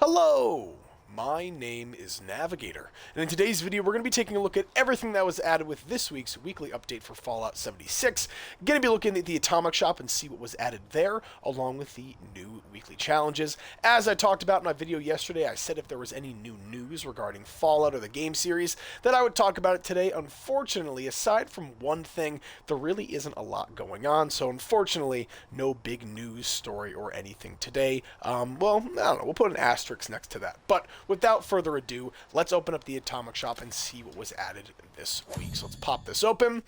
Hello! My name is Navigator, and in today's video we're going to be taking a look at everything that was added with this week's weekly update for Fallout 76. Going to be looking at the Atomic Shop and see what was added there, along with the new weekly challenges. As I talked about in my video yesterday, I said if there was any new news regarding Fallout or the game series, that I would talk about it today. Unfortunately, aside from one thing, there really isn't a lot going on, so unfortunately, no big news story or anything today. Well, I don't know, we'll put an asterisk next to that. But without further ado, let's open up the Atomic Shop and see what was added this week. So let's pop this open.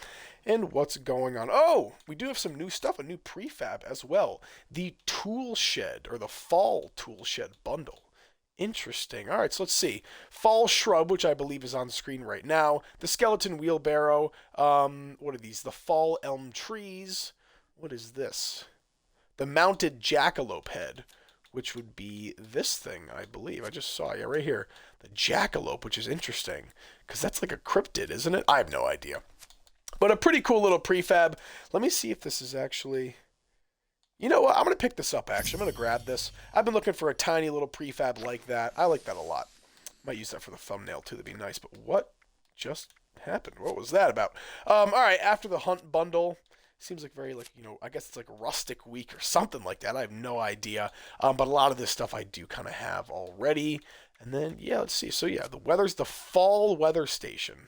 And what's going on? Oh, we do have some new stuff, a new prefab as well. The Tool Shed, or the Fall Tool Shed bundle. Interesting. All right, so let's see. Fall Shrub, which I believe is on screen right now. The Skeleton Wheelbarrow. What are these? The Fall Elm Trees. What is this? The Mounted Jackalope Head, which would be this thing, I believe. I just saw, yeah, right here. The Jackalope, which is interesting, because that's like a cryptid, isn't it? I have no idea. But a pretty cool little prefab. Let me see if this is actually... You know what? I'm going to pick this up, actually. I'm going to grab this. I've been looking for a tiny little prefab like that. I like that a lot. Might use that for the thumbnail, too. That'd be nice. But what just happened? What was that about? All right, after the Hunt bundle... Seems like very, like, you know, I guess it's like Rustic Week or something like that. I have no idea. But a lot of this stuff I do kind of have already. And then, yeah, let's see. So, yeah, the weather's the Fall Weather Station.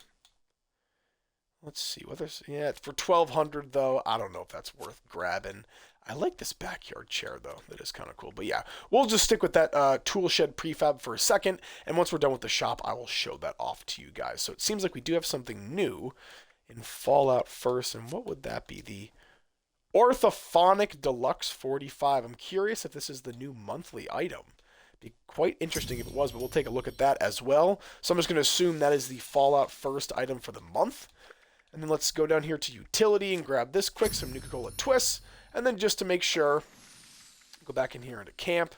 Let's see. Yeah, it's for 1,200, though. I don't know if that's worth grabbing. I like this backyard chair, though. That is kind of cool. But, yeah, we'll just stick with that Tool Shed prefab for a second. And once we're done with the shop, I will show that off to you guys. So, it seems like we do have something new in Fallout first, and what would that be? The Orthophonic Deluxe 45. I'm curious if this is the new monthly item. Be quite interesting if it was, but we'll take a look at that as well. So I'm just going to assume that is the Fallout first item for the month. And then let's go down here to Utility and grab this quick, some Nuka-Cola Twists. And then just to make sure, go back in here into Camp.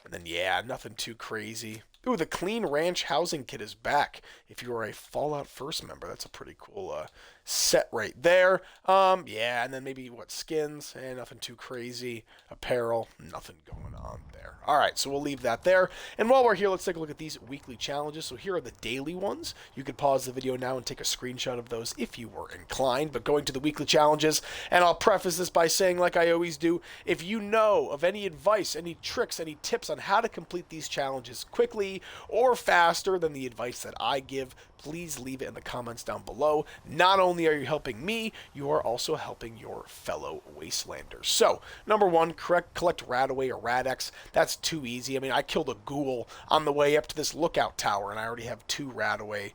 And then, yeah, nothing too crazy. Ooh, the Clean Ranch Housing Kit is back. If you are a Fallout First member, that's a pretty cool set right there. Yeah, and then maybe, what, skins? Nothing too crazy. Apparel, nothing going on there. All right, so we'll leave that there. And while we're here, let's take a look at these weekly challenges. So here are the daily ones. You could pause the video now and take a screenshot of those if you were inclined. But going to the weekly challenges, and I'll preface this by saying, like I always do, if you know of any advice, any tricks, any tips on how to complete these challenges quickly or faster than the advice that I give, please leave it in the comments down below. Not only are you helping me, you are also helping your fellow Wastelanders. So, number one, collect Radaway or Radex. That's too easy. I mean, I killed a ghoul on the way up to this lookout tower, and I already have 2 Radaway.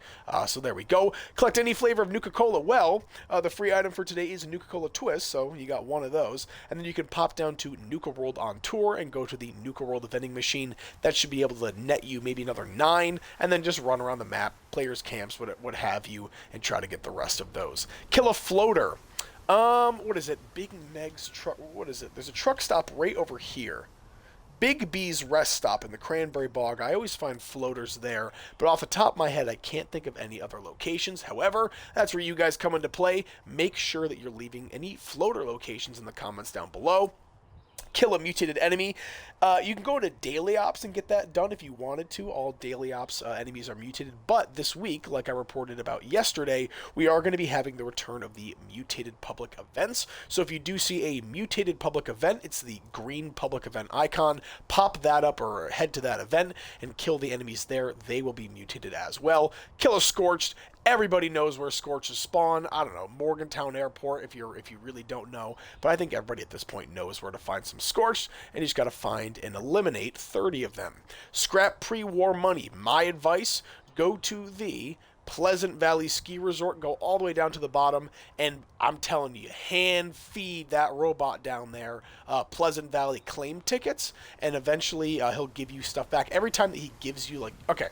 So there we go. Collect any flavor of Nuka-Cola. Well, the free item for today is a Nuka-Cola Twist, so you got one of those. And then you can pop down to Nuka World on Tour and go to the Nuka World vending machine. That should be able to net you maybe another 9, and then just run around the map, players' camps, what have you, and try to get the rest of those. Kill a floater. What is it? Big Meg's truck. What is it? There's a truck stop right over here. Big B's rest stop in the Cranberry Bog. I always find floaters there, but off the top of my head, I can't think of any other locations. However, that's where you guys come into play. Make sure that you're leaving any floater locations in the comments down below. Kill a mutated enemy. You can go to Daily Ops and get that done if you wanted to. All Daily Ops enemies are mutated, but this week, like I reported about yesterday, we are going to be having the return of the mutated public events. So if you do see a mutated public event, it's the green public event icon. Pop that up or head to that event and kill the enemies there. They will be mutated as well. Kill a Scorched. Everybody knows where Scorches spawn. I don't know, Morgantown Airport if you really don't know. But I think everybody at this point knows where to find some Scorched, and you just got to find and eliminate 30 of them. Scrap pre-war money. My advice, go to the Pleasant Valley Ski Resort, go all the way down to the bottom, and I'm telling you, hand feed that robot down there Pleasant Valley claim tickets, and eventually he'll give you stuff back. Every time that he gives you, like, okay,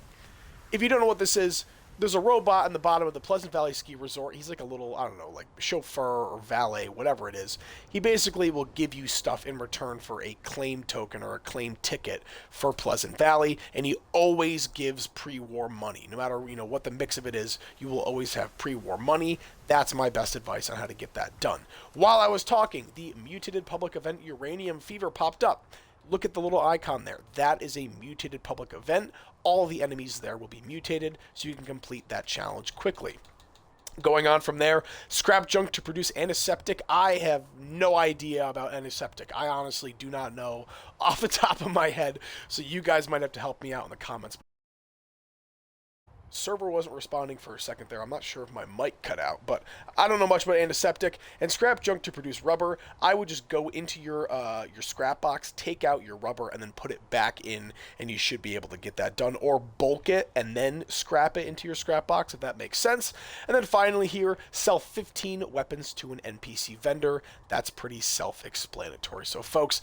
if you don't know what this is, there's a robot in the bottom of the Pleasant Valley Ski Resort. He's like a little, I don't know, like chauffeur or valet, whatever it is. He basically will give you stuff in return for a claim token or a claim ticket for Pleasant Valley, and he always gives pre-war money. No matter, you know, what the mix of it is, you will always have pre-war money. That's my best advice on how to get that done. While I was talking, the mutated public event Uranium Fever popped up. look at the little icon there. That is a mutated public event. All the enemies there will be mutated, so you can complete that challenge quickly. Going on from there, scrap junk to produce antiseptic. I have no idea about antiseptic. I honestly do not know off the top of my head, so you guys might have to help me out in the comments. Server wasn't responding for a second there. I'm not sure if my mic cut out, but I don't know much about antiseptic. And scrap junk to produce rubber. I would just go into your scrap box, take out your rubber, and then put it back in, and you should be able to get that done. Or bulk it and then scrap it into your scrap box, if that makes sense. And then finally here, sell 15 weapons to an NPC vendor. That's pretty self-explanatory. So folks,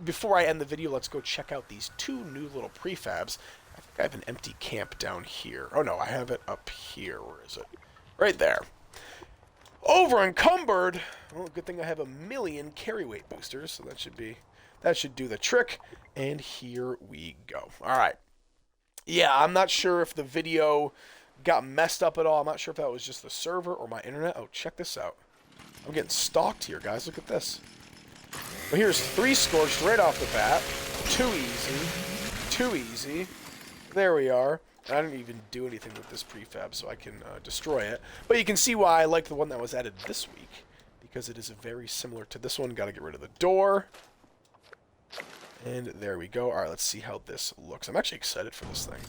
before I end the video, let's go check out these two new little prefabs. I think I have an empty camp down here. Oh no, I have it up here. Where is it? Right there. Over encumbered. Well, good thing I have 1,000,000 carry weight boosters, so that should do the trick. And here we go. All right. Yeah, I'm not sure if the video got messed up at all. I'm not sure if that was just the server or my internet. Oh, check this out. I'm getting stalked here, guys. Look at this. Well, here's 3 scorched right off the bat. Too easy. Too easy. There we are. I didn't even do anything with this prefab, so I can destroy it. But you can see why I like the one that was added this week, because it is very similar to this one. Got to get rid of the door. And there we go. All right, let's see how this looks. I'm actually excited for this thing.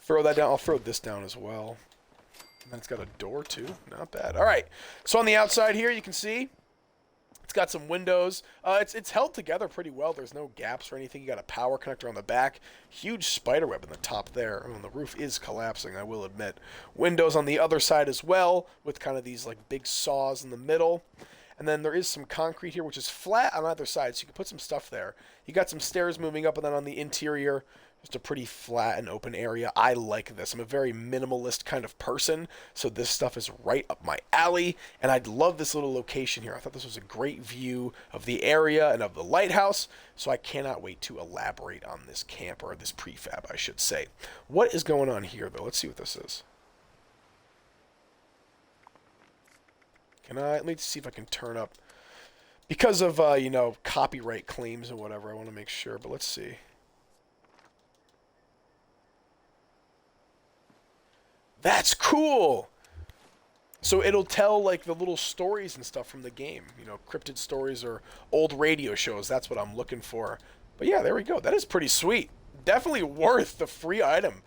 Throw that down. I'll throw this down as well. And then it's got a door, too. Not bad. All right. So on the outside here, you can see it's got some windows. It's held together pretty well. There's no gaps or anything. You got a power connector on the back. Huge spider web in the top there. Oh, and the roof is collapsing, I will admit. Windows on the other side as well, with kind of these like big saws in the middle. And then there is some concrete here, which is flat on either side, so you can put some stuff there. You got some stairs moving up, and then on the interior, just a pretty flat and open area. I like this. I'm a very minimalist kind of person, so this stuff is right up my alley, and I'd love this little location here. I thought this was a great view of the area and of the lighthouse, so I cannot wait to elaborate on this camp, or this prefab, I should say. What is going on here, though? Let's see what this is. Let me see if I can turn up. Because of, you know, copyright claims and whatever, I want to make sure, but let's see. That's cool! So it'll tell, like, the little stories and stuff from the game. You know, cryptid stories or old radio shows. That's what I'm looking for. But yeah, there we go. That is pretty sweet. Definitely worth the free item.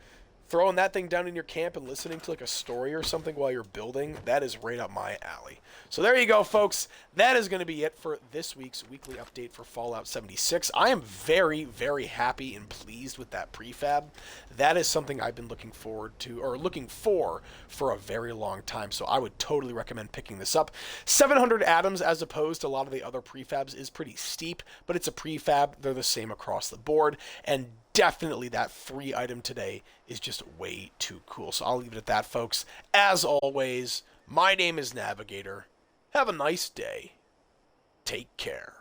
Throwing that thing down in your camp and listening to like a story or something while you're building, that is right up my alley. So there you go, folks. That is going to be it for this week's weekly update for Fallout 76. I am very, very happy and pleased with that prefab. That is something I've been looking forward to, or looking for a very long time. So I would totally recommend picking this up. 700 atoms as opposed to a lot of the other prefabs is pretty steep, but it's a prefab. They're the same across the board, and definitely that free item today is just way too cool. So I'll leave it at that, folks. As always, my name is Navigator. Have a nice day. Take care.